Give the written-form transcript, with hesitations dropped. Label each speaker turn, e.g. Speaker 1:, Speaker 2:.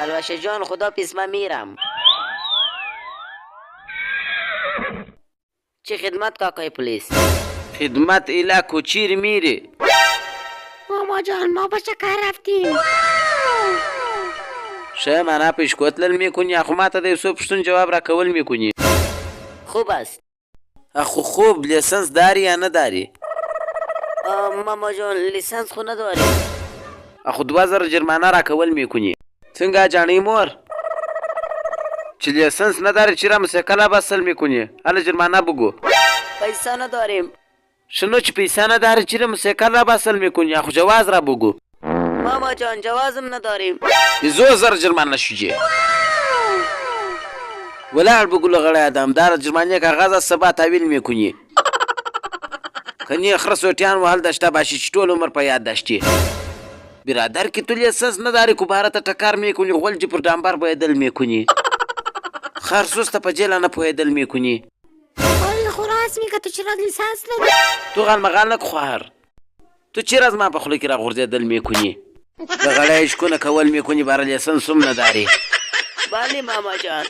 Speaker 1: البشه جان خداحافظ من میرم. چه خدمت کاکای پلیس؟
Speaker 2: خدمت ایلا کوچیر میره.
Speaker 1: ماما جان ما با شکر رفتیم.
Speaker 2: شه مانا پیش کوتلل میکنی اخو ما ته د یوسف پشتون جواب را کول میکنی.
Speaker 1: خوب است.
Speaker 2: اخو خوب لیسنس داری یا نداری؟
Speaker 1: ماما جان لیسانس خو نداریم.
Speaker 2: اخو 2000 جرمانه را کول میکنی. څنګه جانی مور؟ چې لیسنس نداری چرا مسکلا بسل میکنی؟ حالا جرمانه بگو.
Speaker 1: پیسه نداریم.
Speaker 2: شنو چې پیسه نداری چرا مسکلا بسل میکنی؟ اخو جواز را بگو.
Speaker 1: ماما جان جوازم نداریم.
Speaker 2: 2000 جرمانه شوجه. ولار بگو لغړی آدم دار جرمانه کاغذ سبا تحویل میکنی. کنی خرسوټیان وهل دشته باشی چې ټول عمر په یاد داشتی. برادر که تو لیسنس نداری کوبارت ټکار میکنی غلجی پر دامبر بایدل میکنی. خرسوس ته په جیل نه پوهیدل میکنی.
Speaker 1: ولی خو راست میگه تو چرا لیسانس نداری؟
Speaker 2: تو غلمغال نک خوهر. تو چرا از ما په خوله کې را غورځېدل میکنی؟ د غړی اشکونه کول میکنی بار لیسنس هم نداری.
Speaker 1: بله ماما جان.